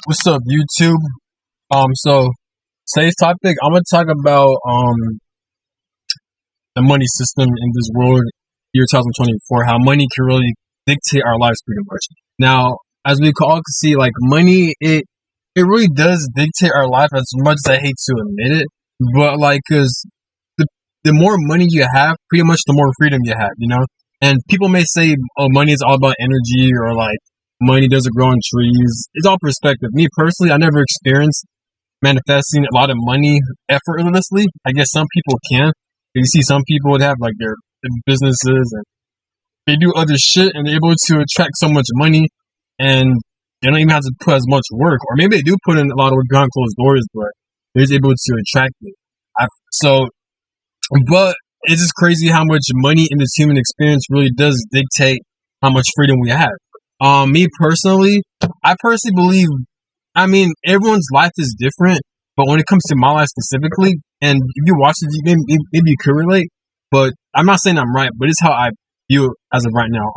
What's up, YouTube? So today's topic, I'm gonna talk about the money system in this world, year 2024. How money can really dictate our lives, pretty much. Now, as we all can see, like money, it really does dictate our life. As much as I hate to admit it, but like, cause the the more money you have, pretty much the more freedom you have. And people may say, "Oh, money is all about energy," or like money doesn't grow on trees. It's all perspective. Me personally, I never experienced manifesting a lot of money effortlessly. I guess some people can. You see, some people would have like their businesses and they do other shit and they're able to attract so much money and they don't even have to put as much work. Or maybe they do put in a lot of work behind closed doors, but they're just able to attract it. So, but it's just crazy how much money in this human experience really does dictate how much freedom we have. Me personally, I personally believe, I mean, everyone's life is different, but when it comes to my life specifically, and if you watch it, maybe you could relate, but I'm not saying I'm right, but it's how I view it as of right now.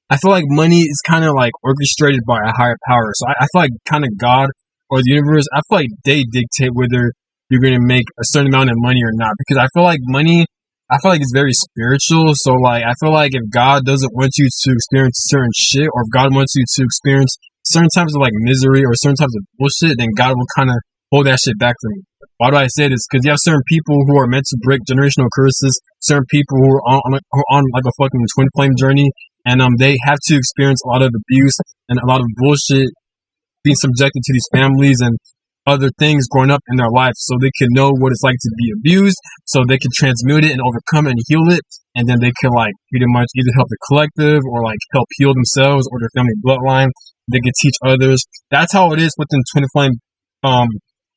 I feel like money is kind of like orchestrated by a higher power. So I feel like kind of God or the universe, I feel like they dictate whether you're going to make a certain amount of money or not. Because I feel like money, I feel like it's very spiritual. So like, I feel like if God doesn't want you to experience certain shit, or if God wants you to experience certain types of like misery or certain types of bullshit, then God will kind of hold that shit back from you. Why do I say this? Because you have certain people who are meant to break generational curses, certain people who are on like a fucking twin flame journey, and they have to experience a lot of abuse and a lot of bullshit being subjected to these families and other things growing up in their life, so they can know what it's like to be abused, so they can transmute it and overcome it and heal it, and then they can like pretty much either help the collective or like help heal themselves or their family bloodline. They can teach others. That's how it is within twin flame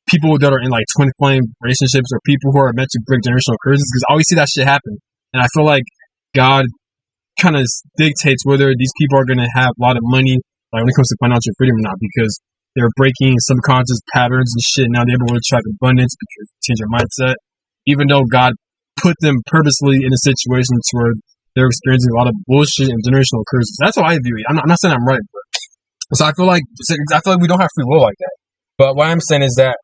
people that are in like twin flame relationships or people who are meant to break generational curses, because I always see that shit happen. And I feel like God kind of dictates whether these people are going to have a lot of money, like when it comes to financial freedom or not, because they're breaking subconscious patterns and shit. Now they're able to attract abundance because they change their mindset, even though God put them purposely in a situation where they're experiencing a lot of bullshit and generational curses. That's how I view it. I'm not saying I'm right, but so I feel like we don't have free will like that. But what I'm saying is that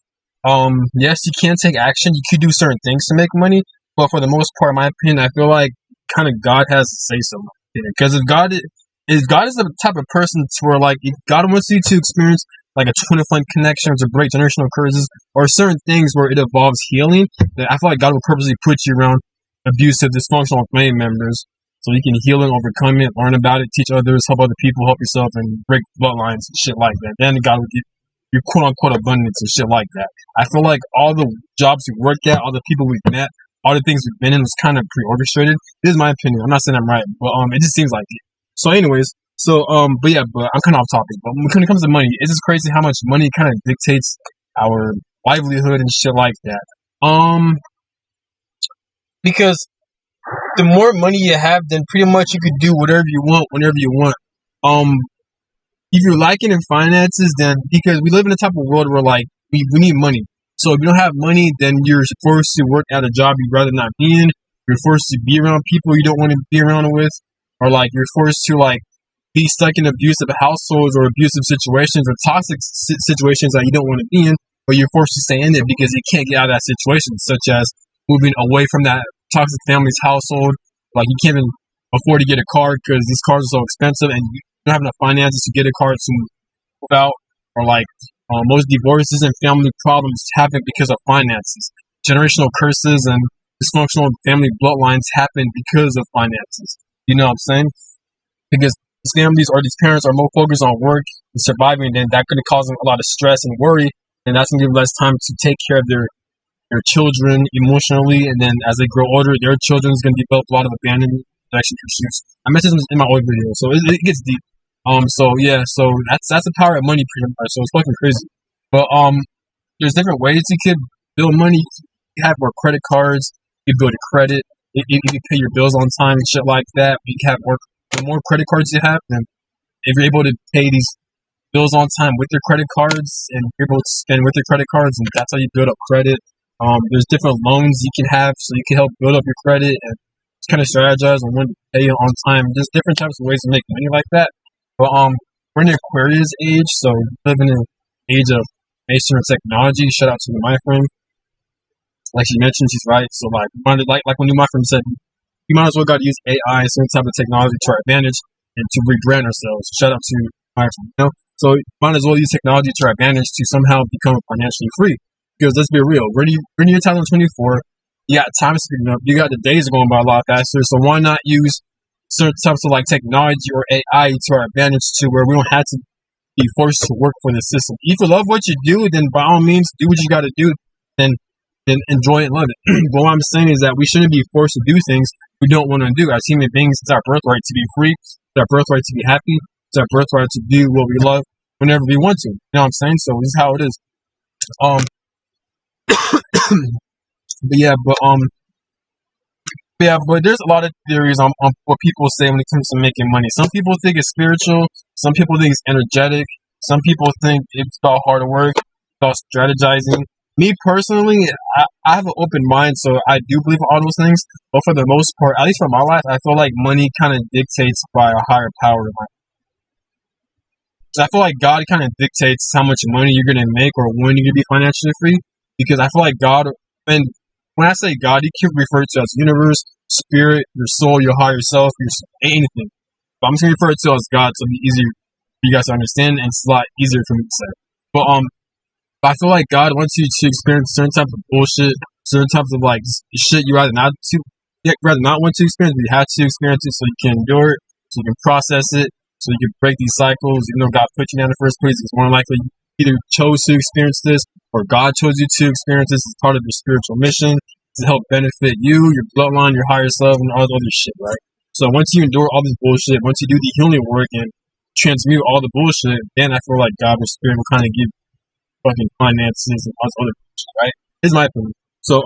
yes, you can take action. You could do certain things to make money, but for the most part, in my opinion, I feel like kind of God has to say so. Because if God is the type of person to where like if God wants you to experience like a twin flame connection to break generational curses or certain things where it involves healing, then I feel like God will purposely put you around abusive, dysfunctional family members so you can heal and overcome it, learn about it, teach others, help other people, help yourself, and break bloodlines and shit like that. Then God will give you quote unquote abundance and shit like that. I feel like all the jobs we work at, all the people we've met, all the things we've been in was kind of pre-orchestrated. This is my opinion. I'm not saying I'm right, but it just seems like it. So, anyways, but I'm kind of off topic. But when it comes to money, it's just crazy how much money kind of dictates our livelihood and shit like that. Because the more money you have, then pretty much you could do whatever you want whenever you want. Um, if you're lacking in finances, then because we live in a type of world where like we need money. So if you don't have money, then you're forced to work at a job you'd rather not be in. You're forced to be around people you don't want to be around with, or like you're forced to like be stuck in abusive households or abusive situations or toxic situations that you don't want to be in, but you're forced to stay in it because you can't get out of that situation, such as moving away from that toxic family's household. Like you can't even afford to get a car because these cars are so expensive, and you don't have enough finances to get a car to move out. Or like most divorces and family problems happen because of finances. Generational curses and dysfunctional family bloodlines happen because of finances. You know what I'm saying? Because these families or these parents are more focused on work and surviving, then that could cause them a lot of stress and worry, and that's gonna give less time to take care of their children emotionally, and then as they grow older, their children is gonna develop a lot of abandonment addiction issues. I mentioned this in my old video, so it gets deep. So yeah, so that's the power of money pretty much. So it's fucking crazy. But there's different ways you could build money. You have more credit cards. You build a credit. You can pay your bills on time and shit like that. You can have more. The more credit cards you have, then if you're able to pay these bills on time with your credit cards and you're able to spend with your credit cards, and that's how you build up credit. There's different loans you can have, so you can help build up your credit and just kind of strategize on when to pay on time. Just different types of ways to make money like that. But we're in the Aquarius age, so living in age of information or technology. Shout out to my friend. Like she mentioned, she's right. So like when my friend said, we might as well got to use AI and some type of technology to our advantage and to rebrand ourselves. Shout out to my friend. So might as well use technology to our advantage to somehow become financially free. Because let's be real, we're in the year 2024. You got time speeding up. You got the days going by a lot faster. So why not use certain types of like technology or AI to our advantage to where we don't have to be forced to work for the system. If you love what you do, then by all means do what you got to do. Then enjoy it and love it. But what I'm saying is that we shouldn't be forced to do things we don't want to do. As human beings, it's our birthright to be free. It's our birthright to be happy. It's our birthright to do what we love whenever we want to. You know what I'm saying? So this is how it is. But there's a lot of theories on what people say when it comes to making money. Some people think it's spiritual. Some people think it's energetic. Some people think it's about hard work, about strategizing. Me personally, I have an open mind, so I do believe in all those things. But for the most part, at least for my life, I feel like money kind of dictates by a higher power. So I feel like God kind of dictates how much money you're going to make or when you're going to be financially free. Because I feel like God, and when I say God, you can refer to as universe, spirit, your soul, your higher self, anything. But I'm just going to refer to it as God, so it'll be easier for you guys to understand, and it's a lot easier for me to say. But I feel like God wants you to experience certain types of bullshit, certain types of like shit you rather not want to experience, but you have to experience it so you can endure it, so you can process it, so you can break these cycles. Even though God put you there in the first place, it's more likely you either chose to experience this or God chose you to experience this as part of your spiritual mission to help benefit you, your bloodline, your higher self, and all the other shit, right? So once you endure all this bullshit, once you do the healing work and transmute all the bullshit, then I feel like God or Spirit will kind of give fucking finances and all this other shit, right? This is my opinion. So,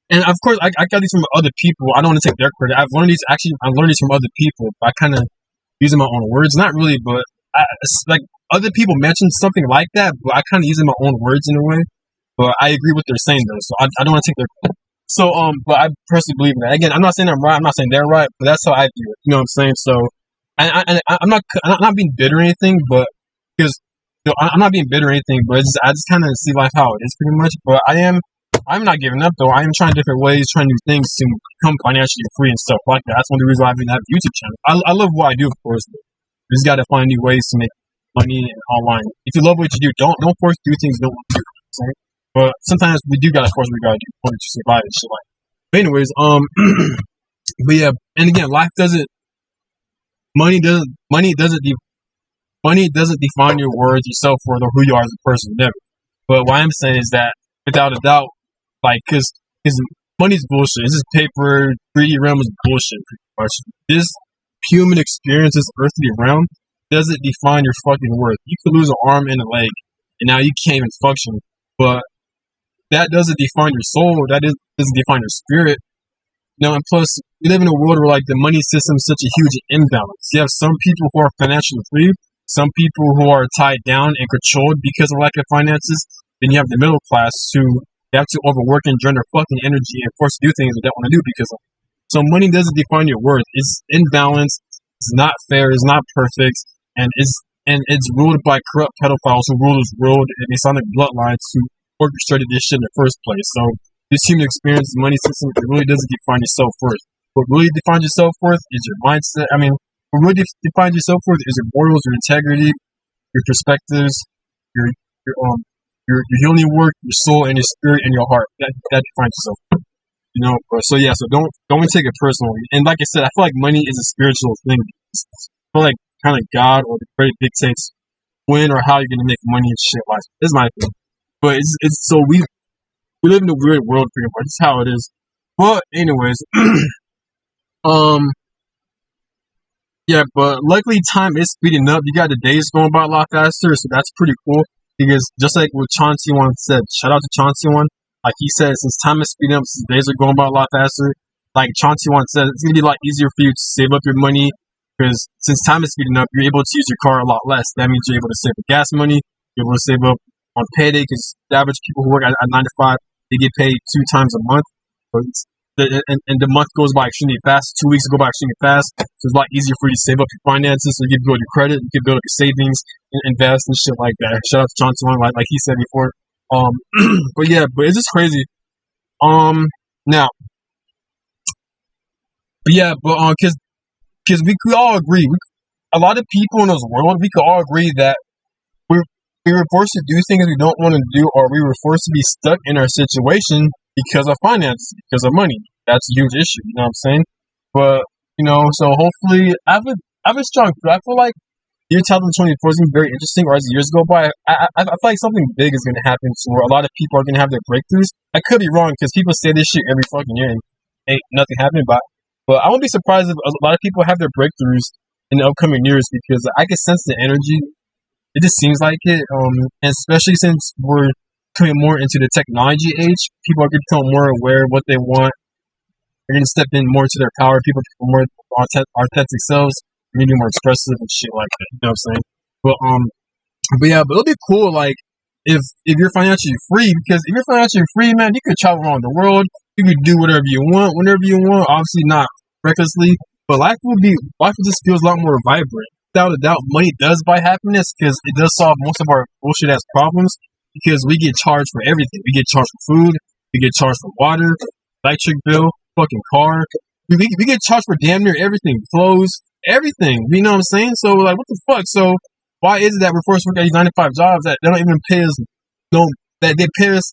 and of course, I got these from other people. I don't want to take their credit. I've learned these from other people. I kind of using my own words, not really, but like other people mentioned something like that, but I kind of using my own words in a way. But I agree with what they're saying though, so I don't want to take their credit. So, but I personally believe in that. Again, I'm not saying I'm right. I'm not saying they're right, but that's how I view it. You know what I'm saying? So, I'm not being bitter or anything, but because I'm not being bitter or anything, but I just kind of see life how it is pretty much. But I'm not giving up though. I am trying different ways, trying new things to become financially free and stuff like that. That's one of the reasons why I even have a YouTube channel. I love what I do, of course. But you just gotta find new ways to make money online. If you love what you do, don't force to do things you don't want to do. Okay? But sometimes we do gotta force what we gotta do in order to survive and shit like that. But anyways, but yeah, and again, money doesn't define your worth, your self-worth, or who you are as a person, never. But what I'm saying is that, without a doubt, like, because money's bullshit. This is paper, 3D realm is bullshit, pretty much. This human experience, this earthly realm, doesn't define your fucking worth. You could lose an arm and a leg, and now you can't even function. But that doesn't define your soul, that doesn't define your spirit. And plus, we live in a world where, like, the money system is such a huge imbalance. You have some people who are financially free, some people who are tied down and controlled because of lack of finances. Then you have the middle class who have to overwork and drain their fucking energy and forced to do things they don't want to do because of it. So money doesn't define your worth. It's imbalanced. It's not fair. It's not perfect. And it's ruled by corrupt pedophiles who rule this world and Masonic bloodlines who orchestrated this shit in the first place. So this human experience, the money system, it really doesn't define your self-worth. What really defines your self-worth is your mindset. What really defines your self-worth is your morals, your integrity, your perspectives, your healing work, your soul, and your spirit, and your heart. That defines yourself. So don't take it personally. And like I said, I feel like money is a spiritual thing. I feel like kind of God or the great dictates when or how you're gonna make money and shit like that. This is my opinion. But it's so we live in a weird world pretty much. It's how it is. But anyways, yeah, but luckily time is speeding up. You got the days going by a lot faster, so that's pretty cool. Because just like what Chauncey One said, shout out to Chauncey One. Like he said, since time is speeding up, since days are going by a lot faster, like Chauncey One said, it's gonna be a lot easier for you to save up your money. Because since time is speeding up, you're able to use your car a lot less. That means you're able to save the gas money. You're able to save up on payday. Because the average people who work at 9 to 5, they get paid 2 times a month. But and the month goes by extremely fast. 2 weeks go by extremely fast. So it's a lot easier for you to save up your finances. So you can build your credit, you can build up your savings, and invest and shit like that. Shout out to John Twan, like he said before. But yeah, but it's just crazy. Now, but yeah, but because we could all agree, a lot of people in this world, we could all agree that we were forced to do things we don't want to do, or we were forced to be stuck in our situation because of finance, because of money. That's a huge issue, you know what I'm saying? But, so hopefully, I have a strong feel. I feel like year 2024 is going to be very interesting, or as the years go by, I feel like something big is going to happen to where a lot of people are going to have their breakthroughs. I could be wrong, because people say this shit every fucking year and ain't nothing happening, but I won't be surprised if a lot of people have their breakthroughs in the upcoming years, because I can sense the energy. It just seems like it, and especially since we're coming more into the technology age, people are going to become more aware of what they want. They're going to step in more to their power. People become more authentic selves, maybe more expressive and shit like that. You know what I'm saying? But yeah, but it'll be cool, like, if you're financially free, because if you're financially free, man, you could travel around the world. You could do whatever you want, whenever you want. Obviously not recklessly, but life just feels a lot more vibrant. Without a doubt, money does buy happiness, because it does solve most of our bullshit ass problems, because we get charged for everything. We get charged for food, we get charged for water, electric bill, fucking car. We get charged for damn near everything. Clothes, everything. You know what I'm saying? So, like, what the fuck? So, why is it that we're forced to work at these 9 to 5 jobs that they don't even pay us, that they pay us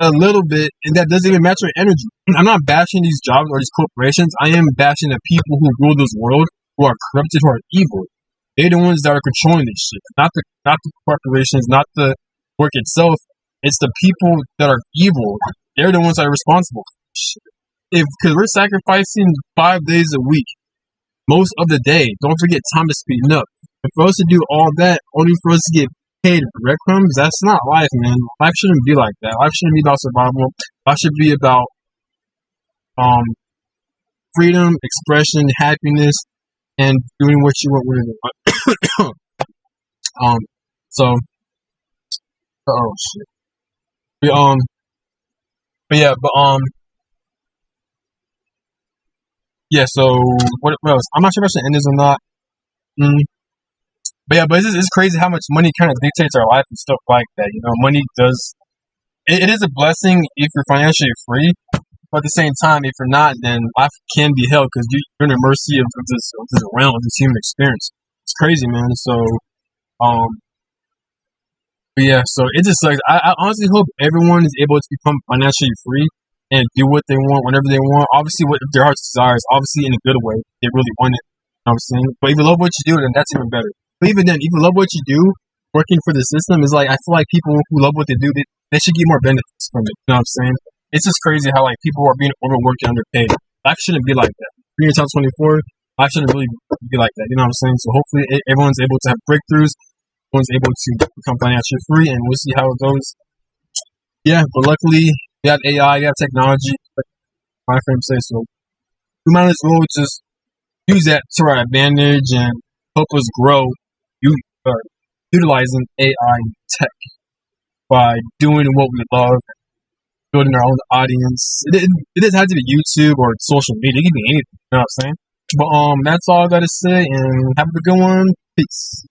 a little bit, and that doesn't even match our energy? I'm not bashing these jobs or these corporations. I am bashing the people who rule this world, who are corrupted, who are evil. They're the ones that are controlling this shit. Not the corporations, not the work itself. It's the people that are evil. They're the ones that are responsible for this shit. Because we're sacrificing 5 days a week, most of the day. Don't forget, time is speeding up. And for us to do all that, only for us to get paid breadcrumbs, that's not life, man. Life shouldn't be like that. Life shouldn't be about survival. Life should be about freedom, expression, happiness, and doing what you want with it. So, oh shit. But yeah. So what else? I'm not sure if I should end this or not. But yeah, but it's crazy how much money kind of dictates our life and stuff like that. Money does. It is a blessing if you're financially free, but at the same time, if you're not, then life can be hell, because you're in the mercy of this realm, of this human experience. It's crazy, man. So, but yeah, so it just sucks. I honestly hope everyone is able to become financially free and do what they want whenever they want. Obviously, what if their heart's desires, obviously in a good way, they really want it. You know what I'm saying? But if you love what you do, then that's even better. But even then, if you love what you do, working for the system is like, I feel like people who love what they do, they should get more benefits from it. You know what I'm saying? It's just crazy how, like, people are being overworked and underpaid. Life shouldn't be like that. Being in 2024, life shouldn't really be like that. You know what I'm saying? So hopefully everyone's able to have breakthroughs. Everyone's able to become financially free, and we'll see how it goes. Yeah, but luckily, we have AI, we have technology, like my friend says, so we might as well just use that to our advantage and help us grow utilizing AI tech by doing what we love, building our own audience. It doesn't have to be YouTube or social media. It can be anything. You know what I'm saying? But that's all I gotta say, and have a good one. Peace.